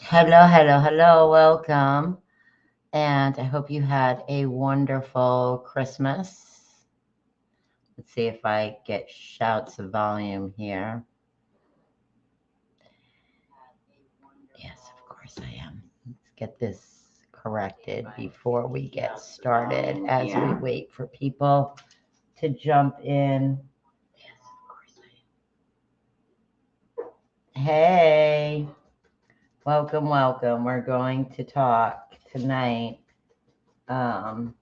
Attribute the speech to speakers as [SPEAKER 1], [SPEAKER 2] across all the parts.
[SPEAKER 1] Hello, hello, hello. Welcome. And I hope you had a wonderful Christmas. Let's see if I get shouts of volume here. Yes, of course I am. Let's get this corrected before we get started as we wait for people to jump in. Yes, of course I am. Hey, welcome, welcome. We're going to talk tonight um,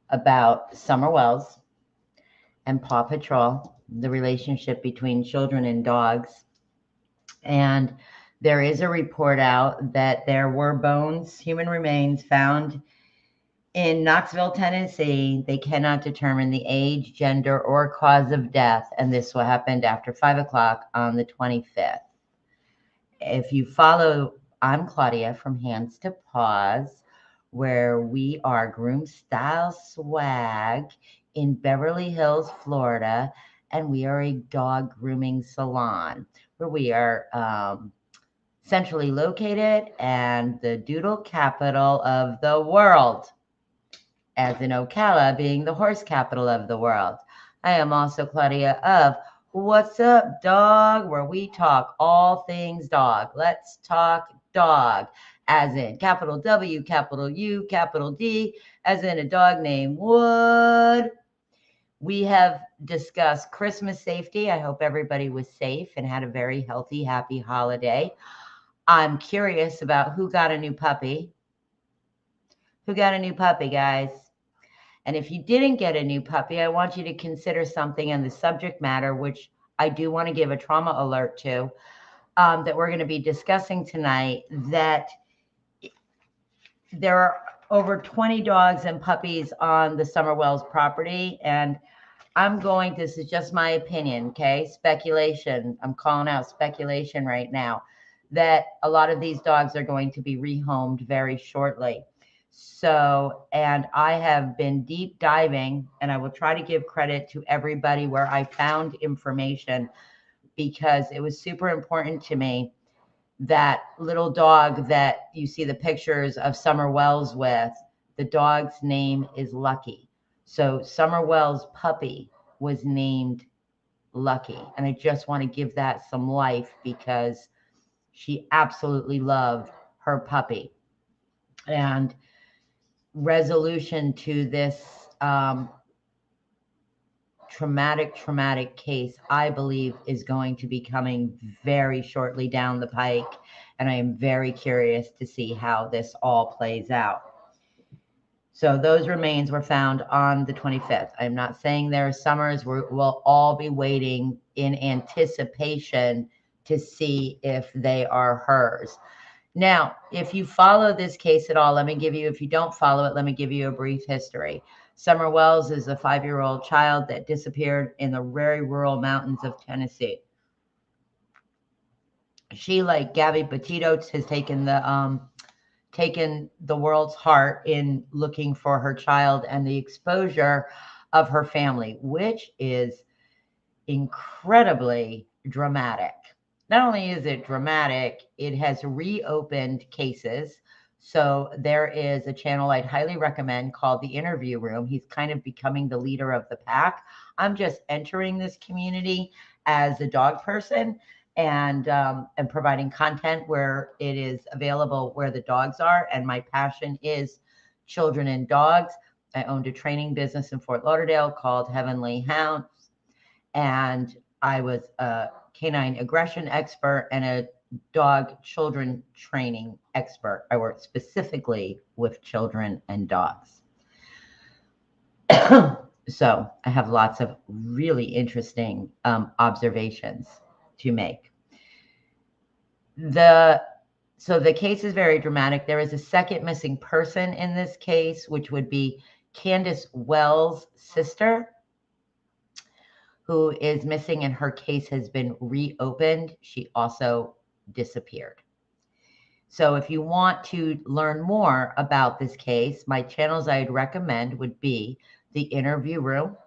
[SPEAKER 1] about Summer Wells and Paw Patrol, the relationship between children and dogs. And there is a report out that there were bones, human remains found in Knoxville, Tennessee. They cannot determine the age, gender, or cause of death. And this happened after 5 o'clock on the 25th. If you follow, I'm Claudia from Hands to Paws, where we are groom style swag in Beverly Hills, Florida, and we are a dog grooming salon where we are centrally located and the doodle capital of the world, as in Ocala being the horse capital of the world. I am also Claudia of What's Up Dog, where we talk all things dog. Let's talk dog, as in capital W, capital U, capital D, as in a dog named Wood. We have discussed Christmas safety. I hope everybody was safe and had a very healthy, happy holiday. I'm curious about who got a new puppy. Who got a new puppy, guys? And if you didn't get a new puppy, I want you to consider something in the subject matter, which I do want to give a trauma alert to, that we're going to be discussing tonight, that there are over 20 dogs and puppies on the Summer Wells property. And this is just my opinion, okay? Speculation. I'm calling out speculation right now that a lot of these dogs are going to be rehomed very shortly. So, and I have been deep diving, and I will try to give credit to everybody where I found information, because it was super important to me. That little dog that you see the pictures of Summer Wells with, the dog's name is Lucky. So Summer Wells' puppy was named Lucky. And I just want to give that some life because she absolutely loved her puppy. And resolution to this traumatic case, I believe, is going to be coming very shortly down the pike. And I am very curious to see how this all plays out. So those remains were found on the 25th. I'm not saying there are Summers. We'll all be waiting in anticipation to see if they are hers. Now, if you follow this case at all, if you don't follow it, let me give you a brief history. Summer Wells is a 5-year-old child that disappeared in the very rural mountains of Tennessee. She, like Gabby Petito, has taken the world's heart in looking for her child and the exposure of her family, which is incredibly dramatic. Not only is it dramatic, it has reopened cases. So there is a channel I'd highly recommend called The Interview Room. He's kind of becoming the leader of the pack. I'm just entering this community as a dog person and providing content where it is available, where the dogs are. And my passion is children and dogs. I owned a training business in Fort Lauderdale called Heavenly Hounds, and I was a canine aggression expert and a dog children training expert. I work specifically with children and dogs. So I have lots of really interesting observations to make. So the case is very dramatic. There is a second missing person in this case, which would be Candace Wells' sister, who is missing, and her case has been reopened. She also disappeared. So if you want to learn more about this case, my channels I'd recommend would be The Interview Room,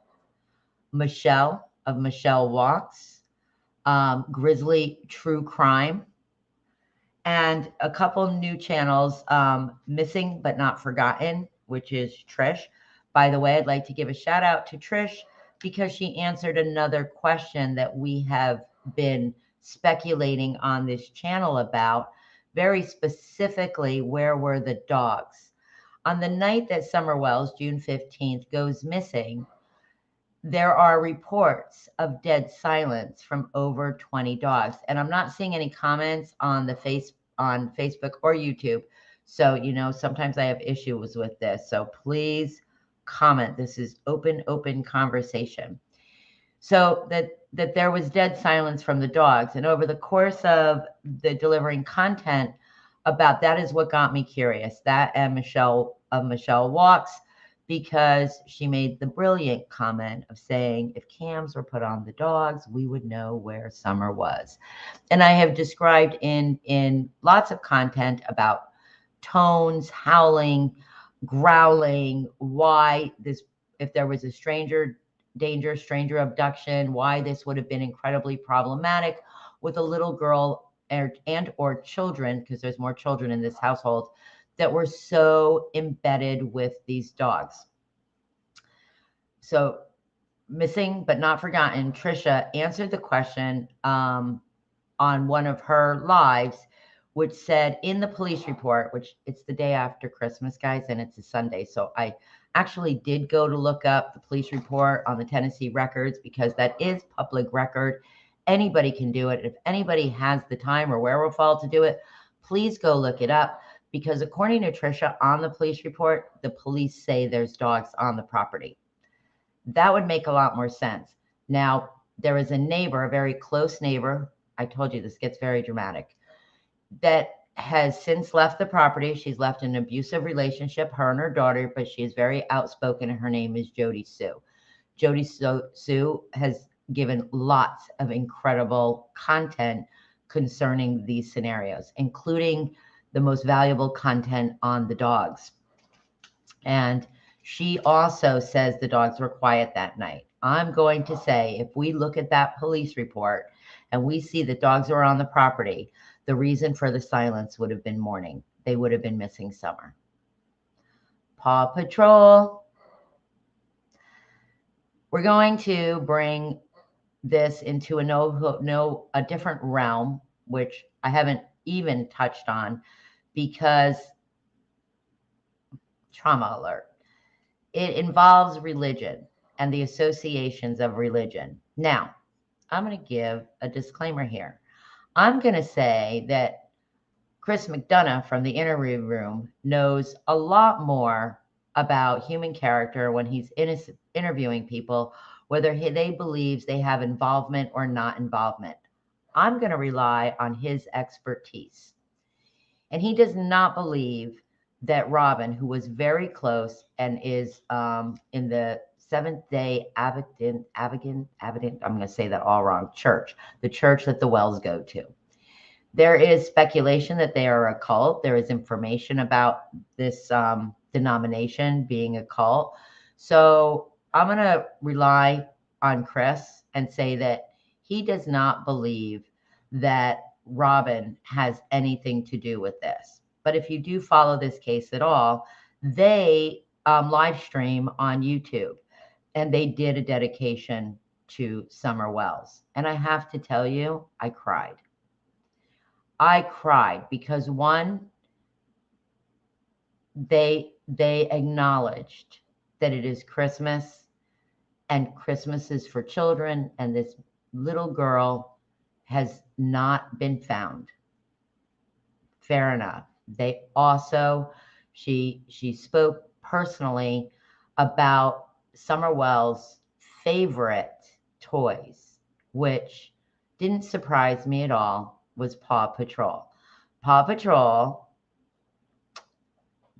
[SPEAKER 1] Michelle of Michelle Walks, Grizzly True Crime, And a couple new channels, Missing But Not Forgotten, which is Trish. By the way, I'd like to give a shout out to Trish because she answered another question that we have been speculating on this channel about, very specifically, where were the dogs? On the night that Summer Wells, June 15th, goes missing, there are reports of dead silence from over 20 dogs. And I'm not seeing any comments on Facebook or YouTube. So, sometimes I have issues with this. So please comment. This is open conversation. So that there was dead silence from the dogs. And over the course of the delivering content about that is what got me curious. That and Michelle Walks, because she made the brilliant comment of saying, if cams were put on the dogs, we would know where Summer was. And I have described in lots of content about tones, howling, growling, why this, if there was a stranger abduction, why this would have been incredibly problematic with a little girl and or children, because there's more children in this household, that were so embedded with these dogs. So Missing But Not Forgotten, Trisha answered the question on one of her lives, which said in the police report, which it's the day after Christmas, guys, and it's a Sunday. So I actually did go to look up the police report on the Tennessee records because that is public record. Anybody can do it. If anybody has the time or wherewithal to do it, please go look it up, because according to Trisha on the police report, the police say there's dogs on the property. That would make a lot more sense. Now, there is a neighbor, a very close neighbor, I told you this gets very dramatic, that has since left the property. She's left an abusive relationship, her and her daughter, but she is very outspoken, and her name is Jody Sue. Jody Sue has given lots of incredible content concerning these scenarios, including the most valuable content on the dogs. And she also says the dogs were quiet that night. I'm going to say, if we look at that police report and we see that dogs were on the property, the reason for the silence would have been mourning. They would have been missing Summer. Paw Patrol. We're going to bring this into a different realm, which I haven't even touched on, because trauma alert. It involves religion and the associations of religion. Now, I'm going to give a disclaimer here. I'm going to say that Chris McDonough from the Interview Room knows a lot more about human character when he's interviewing people, whether they believe they have involvement or not involvement. I'm going to rely on his expertise. And he does not believe that Robin, who was very close and is in the Seventh-day Adventist, I'm going to say that all wrong, church, the church that the Wells go to. There is speculation that they are a cult. There is information about this denomination being a cult. So I'm going to rely on Chris and say that he does not believe that Robin has anything to do with this. But if you do follow this case at all, they live stream on YouTube, and they did a dedication to Summer Wells. And I have to tell you, I cried. I cried because, one, they acknowledged that it is Christmas, and Christmas is for children, and this little girl has not been found. Fair enough. They also, she spoke personally about Summer Wells' favorite toys, which didn't surprise me at all, was Paw Patrol. Paw Patrol,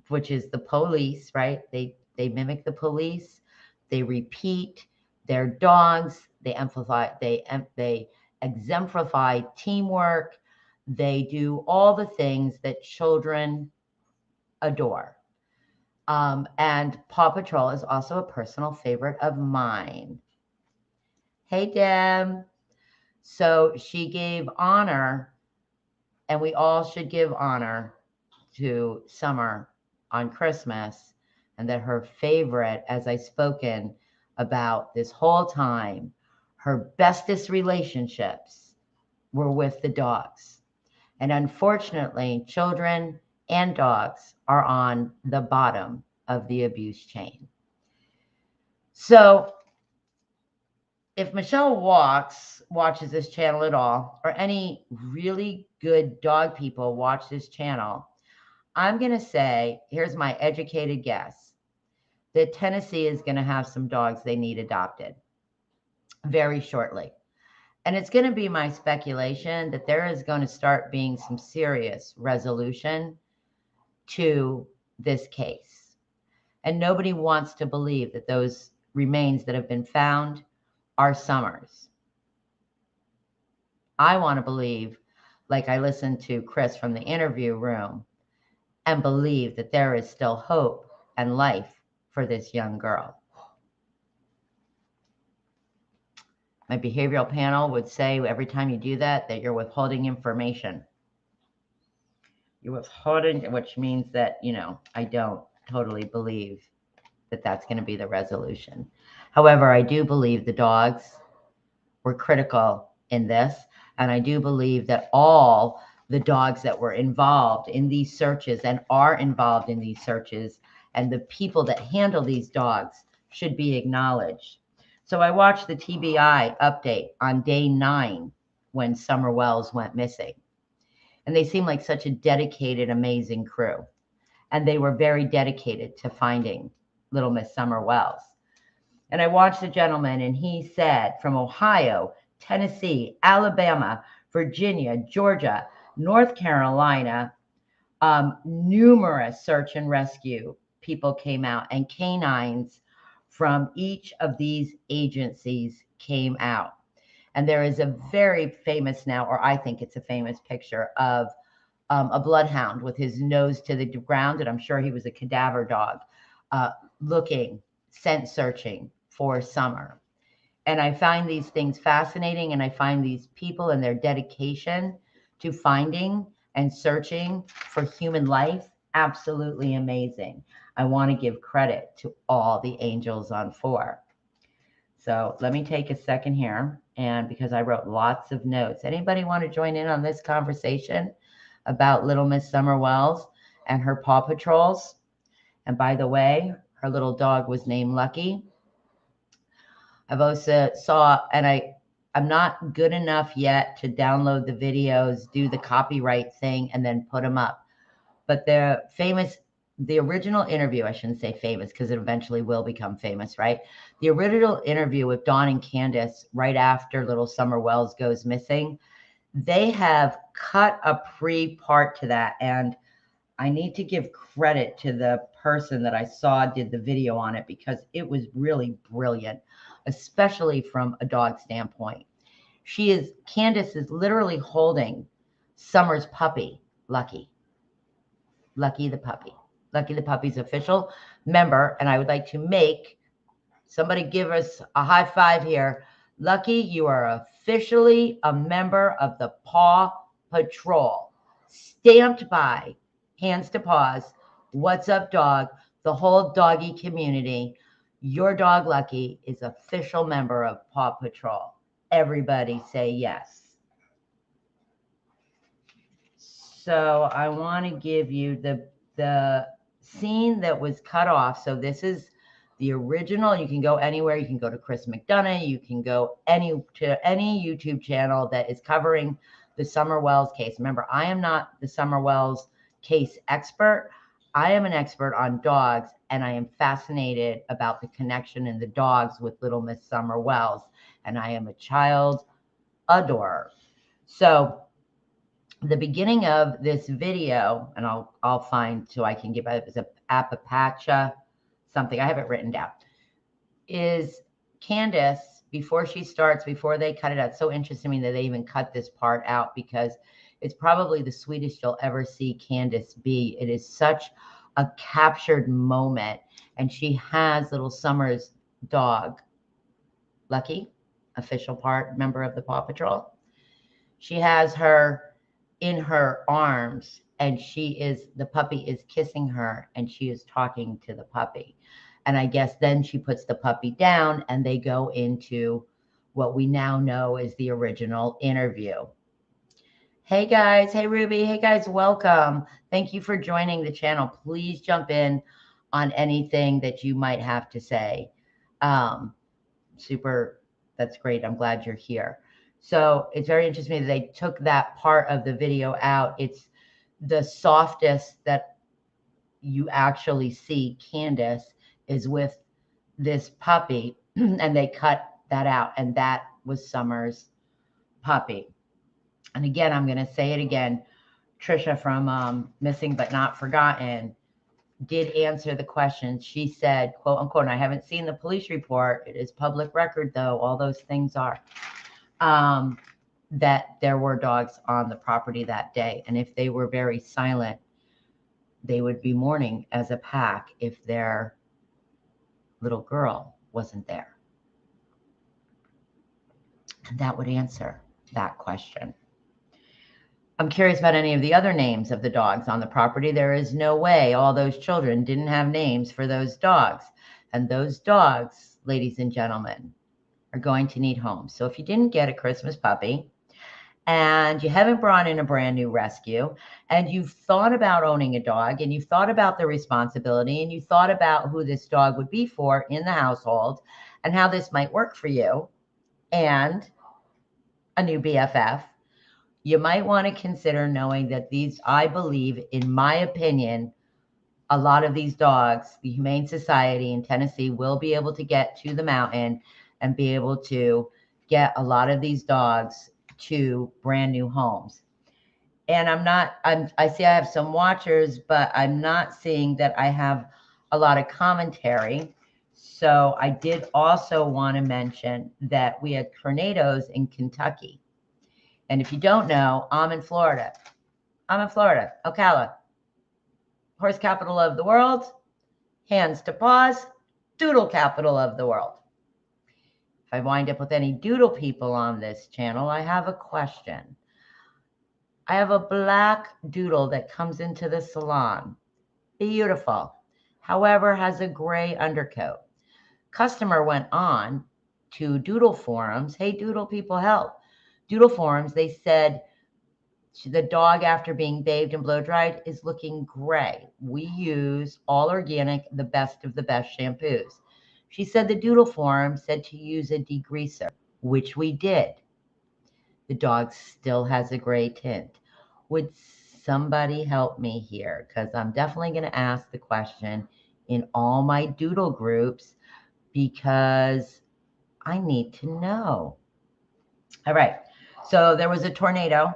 [SPEAKER 1] which is the police, right? They mimic the police. They repeat. They're dogs. They exemplify teamwork. They do all the things that children adore. And Paw Patrol is also a personal favorite of mine. Hey, Deb. So she gave honor And we all should give honor to Summer on Christmas, and that her favorite, as I've spoken about this whole time, her bestest relationships were with the dogs. And unfortunately, children and dogs are on the bottom of the abuse chain. So if Michelle watches this channel at all, or any really good dog people watch this channel, I'm going to say, here's my educated guess, that Tennessee is going to have some dogs they need adopted very shortly. And it's going to be my speculation that there is going to start being some serious resolution to this case. And nobody wants to believe that those remains that have been found are Summers. I want to believe, like I listened to Chris from the interview room, and believe that there is still hope and life for this young girl. My behavioral panel would say every time you do that you're withholding information. You're withholding, which means that, I don't totally believe that that's going to be the resolution. However, I do believe the dogs were critical in this, and I do believe that all the dogs that were involved in these searches and are involved in these searches, and the people that handle these dogs, should be acknowledged. So I watched the TBI update on day 9 when Summer Wells went missing. And they seemed like such a dedicated, amazing crew. And they were very dedicated to finding little Miss Summer Wells. And I watched a gentleman, and he said from Ohio, Tennessee, Alabama, Virginia, Georgia, North Carolina, numerous search and rescue people came out, and canines from each of these agencies came out. And there is a very famous now, or I think it's a famous picture of a bloodhound with his nose to the ground, and I'm sure he was a cadaver dog, looking, scent searching for Summer. And I find these things fascinating, and I find these people and their dedication to finding and searching for human life absolutely amazing. I want to give credit to all the angels on 4. So let me take a second here, and because I wrote lots of notes. Anybody want to join in on this conversation about little Miss Summer Wells and her Paw Patrols? And by the way, her little dog was named Lucky. I've also saw, and I'm not good enough yet to download the videos, do the copyright thing, and then put them up. But the original interview, I shouldn't say famous because it eventually will become famous, right? The original interview with Dawn and Candace right after little Summer Wells goes missing, they have cut a pre-part to that. And I need to give credit to the person that I saw did the video on it, because it was really brilliant, especially from a dog standpoint. Candace is literally holding Summer's puppy, Lucky. Lucky the puppy. Lucky the puppy's official member, and I would like to make somebody give us a high five here. Lucky, you are officially a member of the Paw Patrol, stamped by Hands to Paws, What's Up Dog, the whole doggy community. Your dog Lucky is official member of Paw Patrol. Everybody say yes. So I want to give you the scene that was cut off. So this is the original. You can go anywhere. You can go to Chris McDonough. You can go to any YouTube channel that is covering the Summer Wells case. Remember, I am not the Summer Wells case expert. I am an expert on dogs, and I am fascinated about the connection in the dogs with little Miss Summer Wells. And I am a child adorer. So the beginning of this video, and I'll find so I can give it as a Apapacha something, I have it written down, is Candace, before they cut it out. It's so interesting to me that they even cut this part out, because it's probably the sweetest you'll ever see Candace be. It is such a captured moment. And she has little Summer's dog, Lucky, official member of the Paw Patrol. She has her in her arms, and the puppy is kissing her, and she is talking to the puppy. And I guess then she puts the puppy down and they go into what we now know is the original interview. Hey guys, hey Ruby, hey guys, welcome. Thank you for joining the channel. Please jump in on anything that you might have to say. Super, that's great. I'm glad you're here. So it's very interesting to me that they took that part of the video out. It's the softest that you actually see. Candace is with this puppy and they cut that out, and that was Summer's puppy. And again, I'm going to say it again. Trisha from Missing But Not Forgotten did answer the question. She said, quote unquote, and I haven't seen the police report. It is public record, though. All those things are. That there were dogs on the property that day. And if they were very silent, they would be mourning as a pack if their little girl wasn't there. And that would answer that question. I'm curious about any of the other names of the dogs on the property. There is no way all those children didn't have names for those dogs. And those dogs, ladies and gentlemen, are going to need homes. So if you didn't get a Christmas puppy and you haven't brought in a brand new rescue and you've thought about owning a dog and you've thought about the responsibility and you thought about who this dog would be for in the household and how this might work for you and a new BFF, you might want to consider knowing that these, I believe, in my opinion, a lot of these dogs, the Humane Society in Tennessee will be able to get to the mountain and be able to get a lot of these dogs to brand new homes. And I see I have some watchers, but I'm not seeing that I have a lot of commentary. So I did also want to mention that we had tornadoes in Kentucky. And if you don't know, I'm in Florida. Ocala. Horse capital of the world. Hands to paws. Doodle capital of the world. If I wind up with any doodle people on this channel, I have a question. I have a black doodle that comes into the salon. Beautiful. However, has a gray undercoat. Customer went on to doodle forums. Hey, doodle people, help. Doodle forums, they said the dog, after being bathed and blow dried, is looking gray. We use all organic, the best of the best shampoos. She said the doodle forum said to use a degreaser, which we did. The dog still has a gray tint. Would somebody help me here? Because I'm definitely going to ask the question in all my doodle groups because I need to know. All right. So there was a tornado,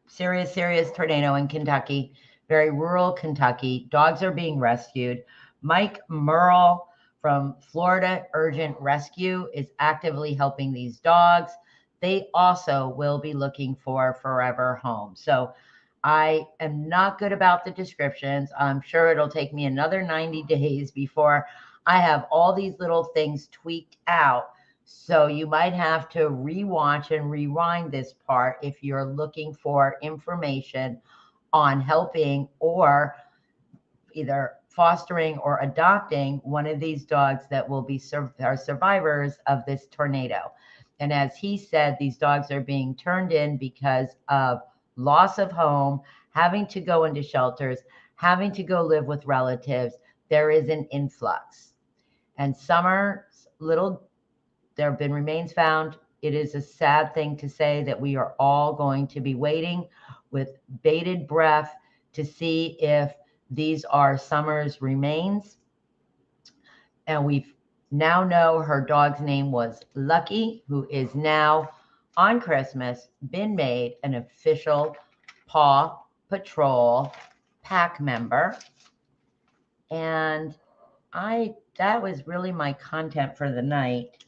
[SPEAKER 1] serious tornado in Kentucky, very rural Kentucky. Dogs are being rescued. Mike Merle from Florida Urgent Rescue is actively helping these dogs. They also will be looking for forever homes. So I am not good about the descriptions. I'm sure it'll take me another 90 days before I have all these little things tweaked out. So you might have to rewatch and rewind this part if you're looking for information on helping or either fostering or adopting one of these dogs that will be are survivors of this tornado. And as he said, these dogs are being turned in because of loss of home, having to go into shelters, having to go live with relatives. There is an influx. And Summer's little, there have been remains found. It is a sad thing to say that we are all going to be waiting with bated breath to see if these are Summer's remains. And we now know her dog's name was Lucky, who is now on Christmas been made an official Paw Patrol pack member. And that was really my content for the night.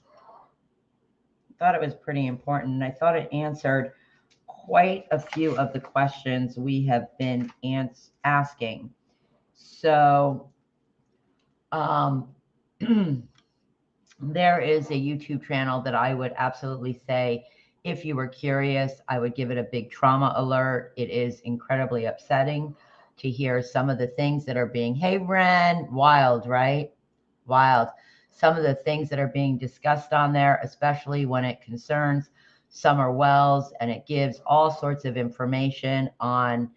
[SPEAKER 1] Thought it was pretty important, and I thought it answered quite a few of the questions we have been asking. So there is a YouTube channel that I would absolutely say If you were curious, I would give it a big trauma alert. It is incredibly upsetting to hear some of the things that are being, hey, Ren, wild, right? Wild. Some of the things that are being discussed on there, especially when it concerns Summer Wells, and it gives all sorts of information on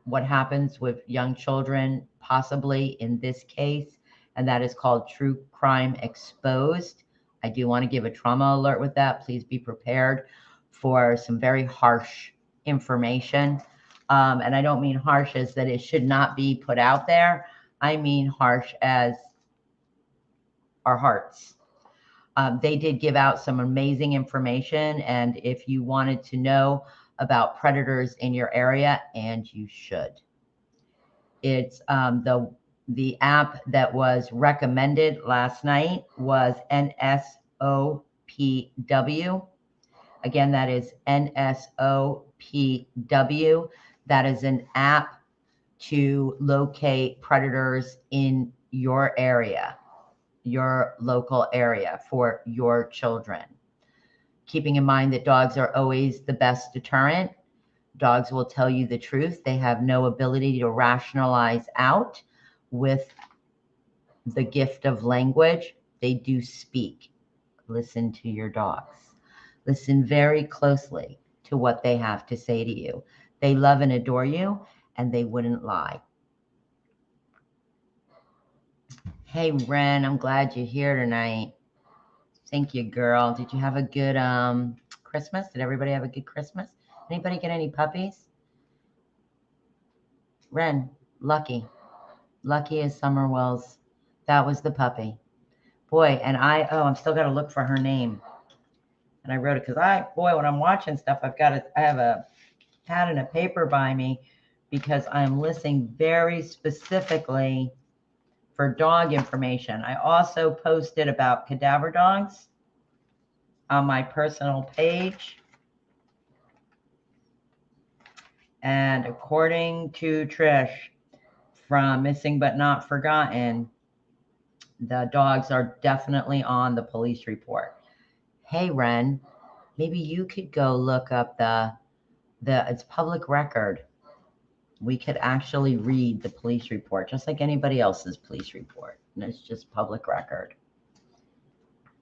[SPEAKER 1] what happens with young children, possibly in this case, and that is called True Crime Exposed. I do want to give a trauma alert with that. Please be prepared for some very harsh information. And I don't mean harsh as that it should not be put out there. I mean harsh as our hearts. They did give out some amazing information. And if you wanted to know about predators in your area, and you should, it's the app that was recommended last night was NSOPW. Again, that is NSOPW. That is an app to locate predators in your area, your local area for your children. Keeping in mind that dogs are always the best deterrent. Dogs will tell you the truth. They have no ability to rationalize out with the gift of language. They do speak. Listen to your dogs. Listen very closely to what they have to say to you. They love and adore you, and they wouldn't lie. Hey, Ren, I'm glad you're here tonight. Thank you, girl. Did you have a good Christmas? Did everybody have a good Christmas? Anybody get any puppies? Ren, Lucky. Lucky is Summer Wells. That was the puppy. Boy, and I'm still got to look for her name. And I wrote it because when I'm watching stuff, I have a pad and a paper by me because I'm listening very specifically for dog information. I also posted about cadaver dogs on my personal page. And according to Trish from Missing But Not Forgotten, the dogs are definitely on the police report. Hey, Ren, maybe you could go look up it's public record. We could actually read the police report, just like anybody else's police report. And it's just public record.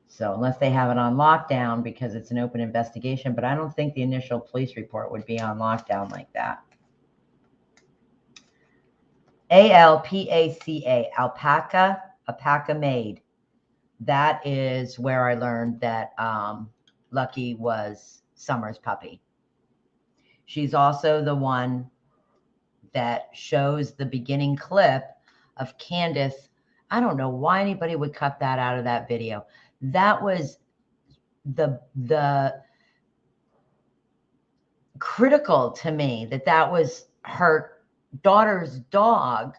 [SPEAKER 1] So unless they have it on lockdown because it's an open investigation, but I don't think the initial police report would be on lockdown like that. ALPACA, alpaca maid. That is where I learned that Lucky was Summer's puppy. She's also the one that shows the beginning clip of Candace. I don't know why anybody would cut that out of that video. That was the critical to me that was her daughter's dog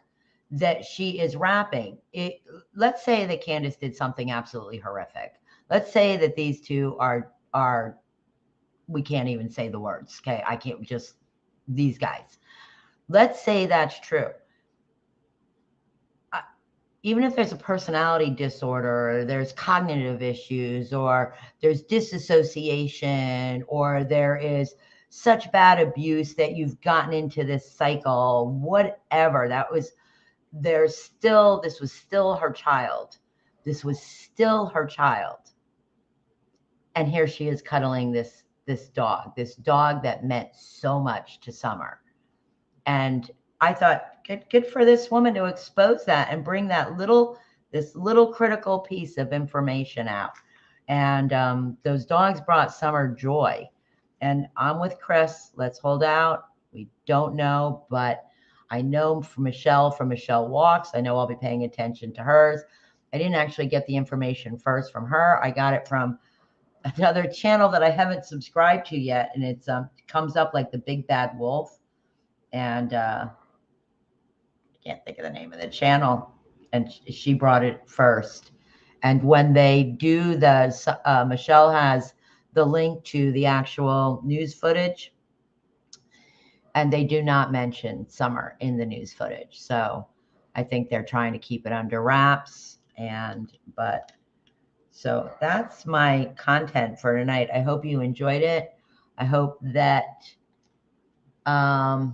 [SPEAKER 1] that she is wrapping. Let's say that Candace did something absolutely horrific. Let's say that these two are we can't even say the words. Okay. I can't just these guys. Let's say that's true. Even if there's a personality disorder, or there's cognitive issues, or there's disassociation, or there is such bad abuse that you've gotten into this cycle, whatever, this was still her child. This was still her child. And here she is cuddling this dog that meant so much to Summer. And I thought, good for this woman to expose that and bring this little critical piece of information out. And those dogs brought Summer joy. And I'm with Chris. Let's hold out. We don't know, but I know from Michelle Walks. I know I'll be paying attention to hers. I didn't actually get the information first from her. I got it from another channel that I haven't subscribed to yet. And it comes up like the Big Bad Wolf. And I can't think of the name of the channel. And she brought it first. And when they do Michelle has the link to the actual news footage, and they do not mention Summer in the news footage. So I think they're trying to keep it under wraps. But So that's my content for tonight. I hope you enjoyed it. I hope that I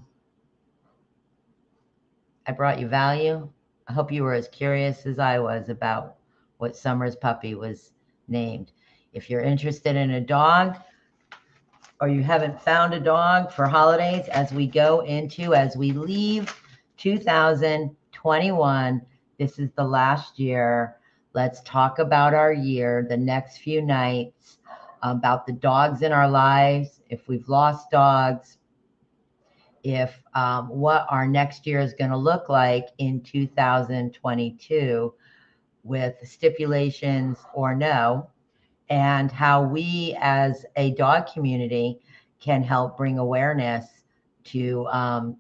[SPEAKER 1] brought you value. I hope you were as curious as I was about what Summer's puppy was named. If you're interested in a dog, or you haven't found a dog for holidays, as we leave 2021, this is the last year. Let's talk about our year, the next few nights, about the dogs in our lives, if we've lost dogs, if what our next year is going to look like in 2022 with stipulations or no, and how we as a dog community can help bring awareness to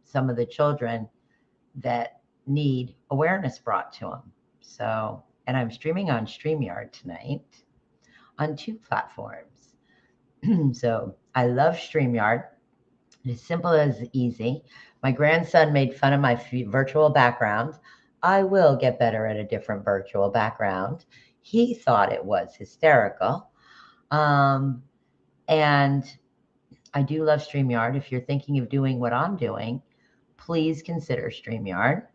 [SPEAKER 1] some of the children that need awareness brought to them. So, and I'm streaming on StreamYard tonight on 2 platforms. So I love StreamYard. It's simple as easy. My grandson made fun of my virtual background. I will get better at a different virtual background. He thought it was hysterical. And I do love StreamYard. If you're thinking of doing what I'm doing, please consider StreamYard.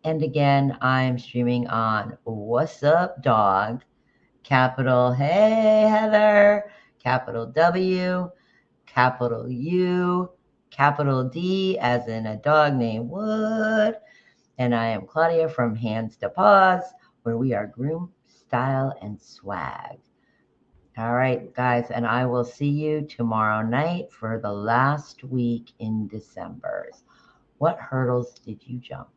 [SPEAKER 1] And again, I'm streaming on What's Up Dog, capital Hey Heather, capital W, capital U, capital D, as in a dog named Wood. And I am Claudia from Hands to Paws, where we are groom, style, and swag. All right, guys, and I will see you tomorrow night for the last week in December. What hurdles did you jump?